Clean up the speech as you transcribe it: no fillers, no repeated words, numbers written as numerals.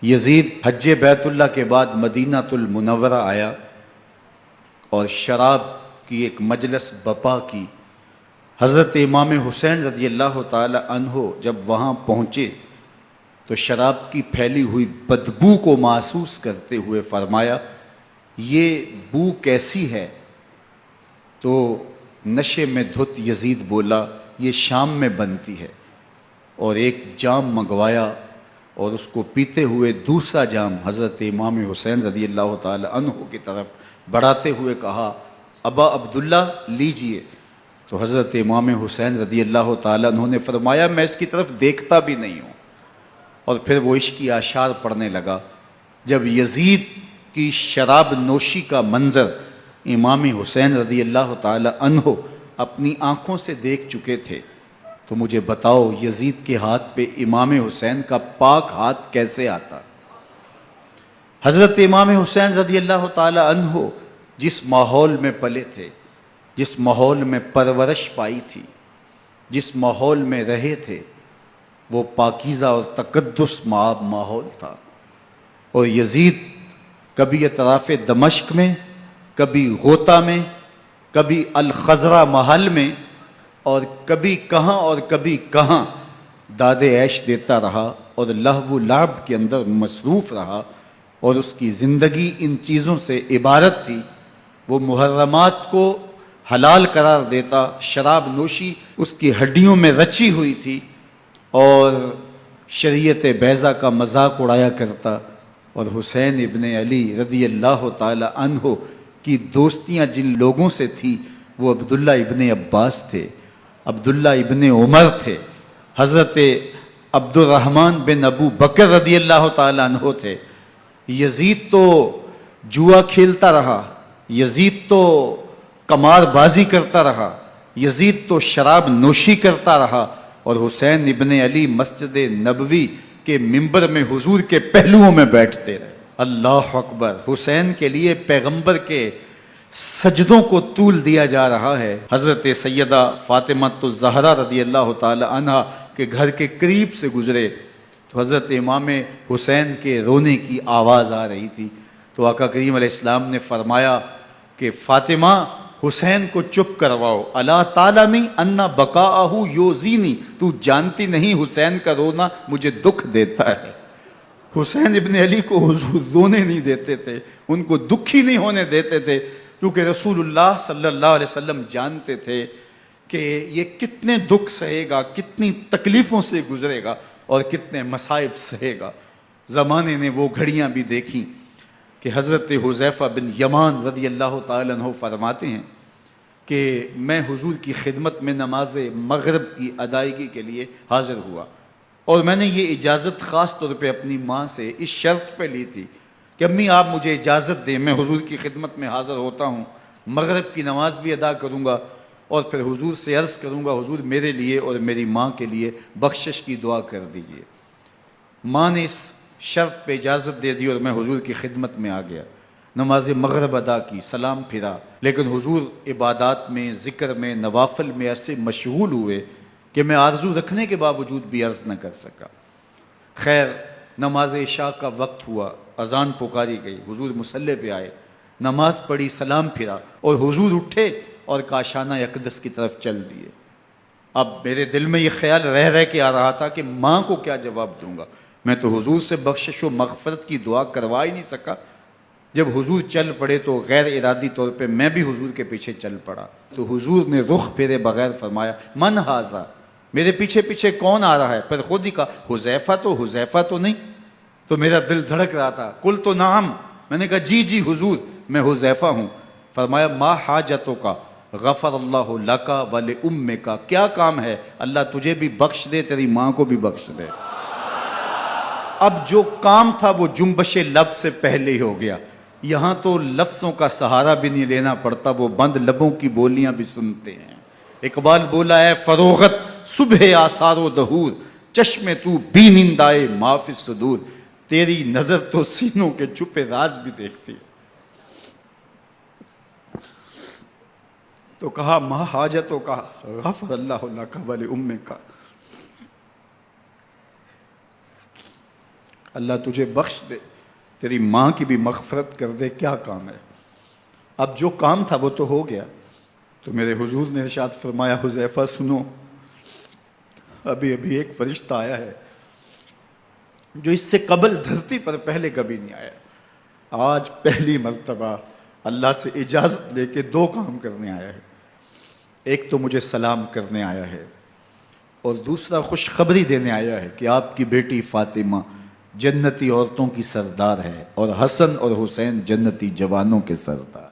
یزید حج بیت اللہ کے بعد مدینہ المنورہ آیا اور شراب کی ایک مجلس بپا کی۔ حضرت امام حسین رضی اللہ تعالی عنہ جب وہاں پہنچے تو شراب کی پھیلی ہوئی بدبو کو محسوس کرتے ہوئے فرمایا، یہ بو کیسی ہے؟ تو نشے میں دھت یزید بولا، یہ شام میں بنتی ہے، اور ایک جام منگوایا اور اس کو پیتے ہوئے دوسرا جام حضرت امام حسین رضی اللہ تعالی عنہ کی طرف بڑھاتے ہوئے کہا، ابا عبداللہ لیجئے۔ تو حضرت امام حسین رضی اللہ تعالی عنہ نے فرمایا، میں اس کی طرف دیکھتا بھی نہیں ہوں، اور پھر وہ عشقی اشعار پڑھنے لگا۔ جب یزید کی شراب نوشی کا منظر امام حسین رضی اللہ تعالی عنہ اپنی آنکھوں سے دیکھ چکے تھے تو مجھے بتاؤ یزید کے ہاتھ پہ امام حسین کا پاک ہاتھ کیسے آتا؟ حضرت امام حسین رضی اللہ تعالی عنہ جس ماحول میں پلے تھے، جس ماحول میں پرورش پائی تھی، جس ماحول میں رہے تھے، وہ پاکیزہ اور تقدس مآب ماحول تھا۔ اور یزید کبھی اطراف دمشق میں، کبھی غوطہ میں، کبھی الخضرہ محل میں، اور کبھی کہاں اور کبھی کہاں داد عیش دیتا رہا اور لہو و لعب کے اندر مصروف رہا، اور اس کی زندگی ان چیزوں سے عبارت تھی۔ وہ محرمات کو حلال قرار دیتا، شراب نوشی اس کی ہڈیوں میں رچی ہوئی تھی، اور شریعت بیضہ کا مذاق اڑایا کرتا۔ اور حسین ابن علی رضی اللہ تعالی عنہ کی دوستیاں جن لوگوں سے تھی وہ عبداللہ ابن عباس تھے، عبداللہ ابن عمر تھے، حضرت عبد الرحمن بن ابو بکر رضی اللہ تعالی عنہ تھے۔ یزید تو جوا کھیلتا رہا، یزید تو قمار بازی کرتا رہا، یزید تو شراب نوشی کرتا رہا، اور حسین ابن علی مسجد نبوی کے ممبر میں حضور کے پہلوؤں میں بیٹھتے رہے۔ اللہ اکبر! حسین کے لیے پیغمبر کے سجدوں کو طول دیا جا رہا ہے۔ حضرت سیدہ فاطمہ الزہرا رضی اللہ تعالی عنہ کے گھر کے قریب سے گزرے تو حضرت امام حسین کے رونے کی آواز آ رہی تھی، تو آقا کریم علیہ السلام نے فرمایا کہ فاطمہ، حسین کو چپ کرواؤ، الا تعلمی ان بقاءہ یوزینی، تو جانتی نہیں حسین کا رونا مجھے دکھ دیتا ہے۔ حسین ابن علی کو حضور رونے نہیں دیتے تھے، ان کو دکھی نہیں ہونے دیتے تھے، کیونکہ رسول اللہ صلی اللہ علیہ وسلم جانتے تھے کہ یہ کتنے دکھ سہے گا، کتنی تکلیفوں سے گزرے گا اور کتنے مصائب سہے گا۔ زمانے نے وہ گھڑیاں بھی دیکھیں کہ حضرت حذیفہ بن یمان رضی اللہ تعالی عنہ فرماتے ہیں کہ میں حضور کی خدمت میں نماز مغرب کی ادائیگی کے لیے حاضر ہوا، اور میں نے یہ اجازت خاص طور پہ اپنی ماں سے اس شرط پہ لی تھی کہ امی آپ مجھے اجازت دیں، میں حضور کی خدمت میں حاضر ہوتا ہوں، مغرب کی نماز بھی ادا کروں گا، اور پھر حضور سے عرض کروں گا حضور میرے لیے اور میری ماں کے لیے بخشش کی دعا کر دیجئے۔ ماں نے اس شرط پہ اجازت دے دی اور میں حضور کی خدمت میں آ گیا، نماز مغرب ادا کی، سلام پھرا، لیکن حضور عبادات میں، ذکر میں، نوافل میں ایسے مشغول ہوئے کہ میں آرزو رکھنے کے باوجود بھی عرض نہ کر سکا۔ خیر، نماز عشاء کا وقت ہوا، اذان پکاری گئی، حضور مصلی پہ آئے، نماز پڑھی، سلام پھرا، اور حضور اٹھے اور کاشانہ اقدس کی طرف چل دیے۔ اب میرے دل میں یہ خیال رہ کے آ رہا تھا کہ ماں کو کیا جواب دوں گا، میں تو حضور سے بخشش و مغفرت کی دعا کروا ہی نہیں سکا۔ جب حضور چل پڑے تو غیر ارادی طور پہ میں بھی حضور کے پیچھے چل پڑا، تو حضور نے رخ پھیرے بغیر فرمایا، من ھذا، میرے پیچھے پیچھے کون آ رہا ہے؟ پھر خود ہی کہا، حذیفہ تو نہیں؟ تو میرا دل دھڑک رہا تھا، قلت نعم، میں نے کہا جی جی حضور میں حذیفہ ہوں۔ فرمایا، ما حاجتک غفر اللہ لک ولامک، کیا کام ہے؟ اللہ تجھے بھی بخش دے، تیری ماں کو بھی بخش دے۔ اب جو کام تھا وہ جنبش لب سے پہلے ہی ہو گیا، یہاں تو لفظوں کا سہارا بھی نہیں لینا پڑتا، وہ بند لبوں کی بولیاں بھی سنتے ہیں۔ اقبال بولا ہے، فروغت صبح آثار و دہور، چشم تو بی نندائے ما فی الصدور، تیری نظر تو سینوں کے چھپے راز بھی دیکھتی ہے۔ تو کہا، ما حاجتوں کا غفر اللہ لک ولامک، اللہ تجھے بخش دے، تیری ماں کی بھی مغفرت کر دے، کیا کام ہے؟ اب جو کام تھا وہ تو ہو گیا۔ تو میرے حضور نے ارشاد فرمایا، حذیفہ سنو، ابھی ابھی ایک فرشتہ آیا ہے جو اس سے قبل دھرتی پر پہلے کبھی نہیں آیا، آج پہلی مرتبہ اللہ سے اجازت لے کے 2 کام کرنے آیا ہے۔ ایک تو مجھے سلام کرنے آیا ہے، اور دوسرا خوشخبری دینے آیا ہے کہ آپ کی بیٹی فاطمہ جنتی عورتوں کی سردار ہے، اور حسن اور حسین جنتی جوانوں کے سردار۔